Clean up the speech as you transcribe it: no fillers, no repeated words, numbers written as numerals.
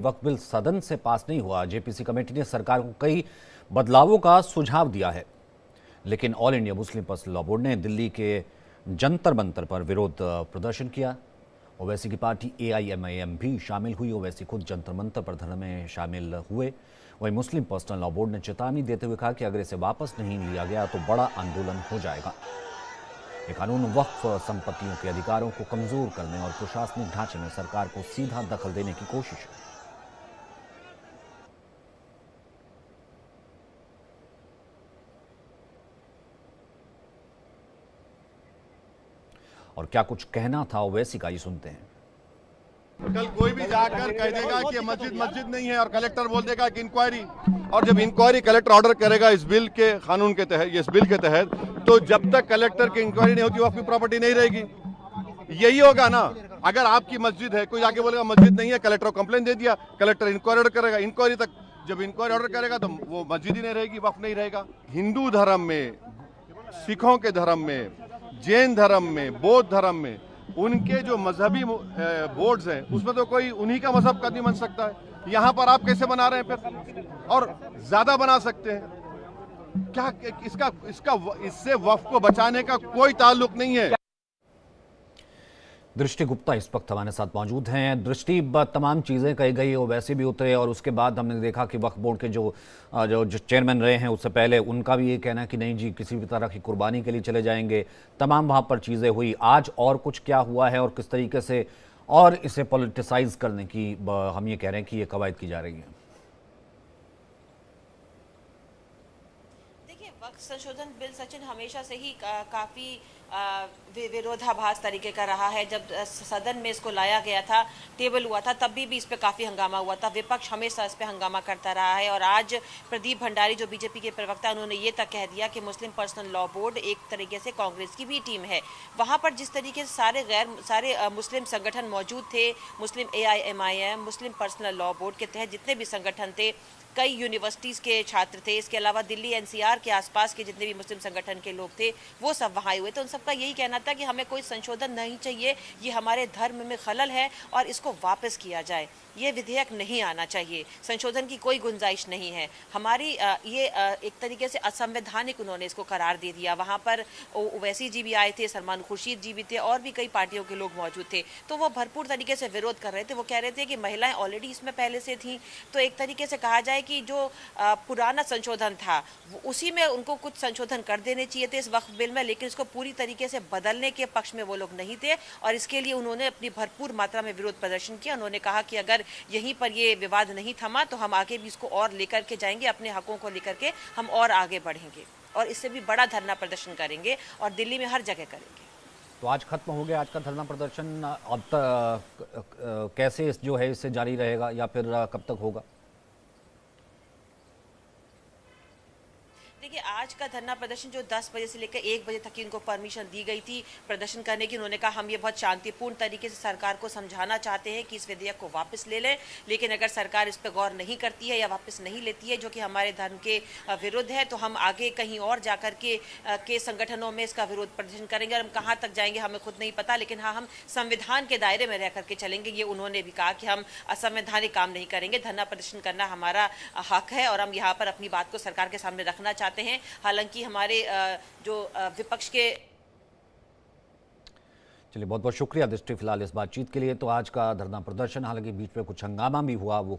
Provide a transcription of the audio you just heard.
वक्फ bill सदन से पास नहीं हुआ। जेपीसी कमेटी ने सरकार को कई बदलावों का सुझाव दिया है, लेकिन all India Muslim personal law board ने दिल्ली के जंतर मंतर पर विरोध प्रदर्शन किया। ओवैसी की पार्टी AIMIM भी शामिल हुई। ओवैसी खुद जंतर मंतर पर धरने में शामिल हुए। वहीं मुस्लिम पर्सनल लॉ बोर्ड ने चेतावनी देते हुए कहा कि अगर इसे वापस नहीं लिया गया तो बड़ा आंदोलन हो जाएगा। ये कानून वक्फ संपत्तियों के अधिकारों को कमजोर करने और प्रशासनिक ढांचे में सरकार को सीधा दखल देने की कोशिश है। और क्या कुछ कहना था ओवैसी का, ये सुनते हैं। कल कोई भी जाकर कह देगा कि मस्जिद मस्जिद नहीं है और कलेक्टर बोल देगा कि इंक्वायरी, और जब इंक्वायरी कलेक्टर ऑर्डर करेगा इस बिल के कानून के तहत, इस बिल के तहत, तो जब तक कलेक्टर की इंक्वायरी नहीं होगी वक्फ की प्रॉपर्टी नहीं रहेगी। यही होगा ना। अगर आपकी मस्जिद है, कोई जाके बोलेगा मस्जिद नहीं है, कलेक्टर को कंप्लेन दे दिया, कलेक्टर इंक्वायरी ऑर्डर करेगा, इंक्वायरी तक जब इंक्वायरी ऑर्डर करेगा तो वो मस्जिद ही नहीं रहेगी, वक्फ नहीं रहेगा। हिंदू धर्म में, सिखों के धर्म में, जैन धर्म में, बौद्ध धर्म में उनके जो मजहबी बोर्ड्स हैं उसमें तो कोई उन्हीं का मजहब का नहीं बन सकता है। यहाँ पर आप कैसे बना रहे हैं फिर, और ज्यादा बना सकते हैं क्या? इससे वक्फ को बचाने का कोई ताल्लुक नहीं है। दृष्टि गुप्ता इस वक्त हमारे साथ मौजूद हैं। दृष्टि, तमाम चीज़ें कही गई, ओवैसी भी उतरे और उसके बाद हमने देखा कि वक्फ बोर्ड के जो चेयरमैन रहे हैं उससे पहले उनका भी ये कहना है कि नहीं जी, किसी भी तरह की कुर्बानी के लिए चले जाएंगे। तमाम वहाँ पर चीज़ें हुई। आज और कुछ क्या हुआ है और किस तरीके से और इसे पॉलिटिसाइज करने की हम ये कह रहे हैं कि ये कवायद की जा रही है? देखिए, वक्फ संशोधन बिल सचिन हमेशा से ही काफ़ी विरोधाभास तरीके का रहा है। जब सदन में इसको लाया गया था, टेबल हुआ था, तब भी इस पे काफ़ी हंगामा हुआ था। विपक्ष हमेशा इस पे हंगामा करता रहा है और आज प्रदीप भंडारी जो बीजेपी के प्रवक्ता, उन्होंने ये तक कह दिया कि मुस्लिम पर्सनल लॉ बोर्ड एक तरीके से कांग्रेस की भी टीम है। वहाँ पर जिस तरीके से सारे मुस्लिम संगठन मौजूद थे, मुस्लिम AIMIM, मुस्लिम पर्सनल लॉ बोर्ड के तहत जितने भी संगठन थे, कई यूनिवर्सिटीज़ के छात्र थे, इसके अलावा दिल्ली NCR के आसपास के जितने भी मुस्लिम संगठन के लोग थे वो सब वहाँ आए हुए थे। उन सबका यही कहना था कि हमें कोई संशोधन नहीं चाहिए, ये हमारे धर्म में खलल है और इसको वापस किया जाए। ये विधेयक नहीं आना चाहिए, संशोधन की कोई गुंजाइश नहीं है। हमारी ये एक तरीके से असंवैधानिक उन्होंने इसको करार दे दिया। वहाँ पर ओवैसी जी भी आए थे, सलमान खुर्शीद जी भी थे और भी कई पार्टियों के लोग मौजूद थे, तो वो भरपूर तरीके से विरोध कर रहे थे। वो कह रहे थे कि महिलाएं ऑलरेडी इसमें पहले से थी, तो एक तरीके से कहा जाए कि जो पुराना संशोधन था उसी में उनको कुछ संशोधन कर देने चाहिए थे इस वक्फ बिल में, लेकिन इसको पूरी तरीके से बदलने के पक्ष में वो लोग नहीं थे और इसके लिए उन्होंने अपनी भरपूर मात्रा में विरोध प्रदर्शन किया। उन्होंने कहा कि अगर यहीं पर ये विवाद नहीं थमा तो हम आगे भी इसको और लेकर के जाएंगे, अपने हकों को लेकर के हम और आगे बढ़ेंगे और इससे भी बड़ा धरना प्रदर्शन करेंगे और दिल्ली में हर जगह करेंगे। तो आज खत्म हो गया आज का धरना प्रदर्शन। अब कैसे जो है इससे जारी रहेगा या फिर कब तक होगा? देखिए, आज का धरना प्रदर्शन जो 10 बजे से लेकर 1 बजे तक की उनको परमिशन दी गई थी प्रदर्शन करने की, उन्होंने कहा हम ये बहुत शांतिपूर्ण तरीके से सरकार को समझाना चाहते हैं कि इस विधेयक को वापस ले लें, लेकिन अगर सरकार इस पर गौर नहीं करती है या वापस नहीं लेती है, जो कि हमारे धर्म के विरुद्ध है, तो हम आगे कहीं और जाकर के संगठनों में इसका विरोध प्रदर्शन करेंगे। और हम कहाँ तक जाएंगे हमें खुद नहीं पता, लेकिन हाँ, हम संविधान के दायरे में रह करके चलेंगे। ये उन्होंने भी कहा कि हम असंवैधानिक काम नहीं करेंगे, धरना प्रदर्शन करना हमारा हक है और हम यहाँ पर अपनी बात को सरकार के सामने रखना चाहते हैं। हालांकि हमारे जो विपक्ष के चलिए, बहुत बहुत शुक्रिया दृष्टि फिलहाल इस बातचीत के लिए। तो आज का धरना प्रदर्शन, हालांकि बीच में कुछ हंगामा भी हुआ, वो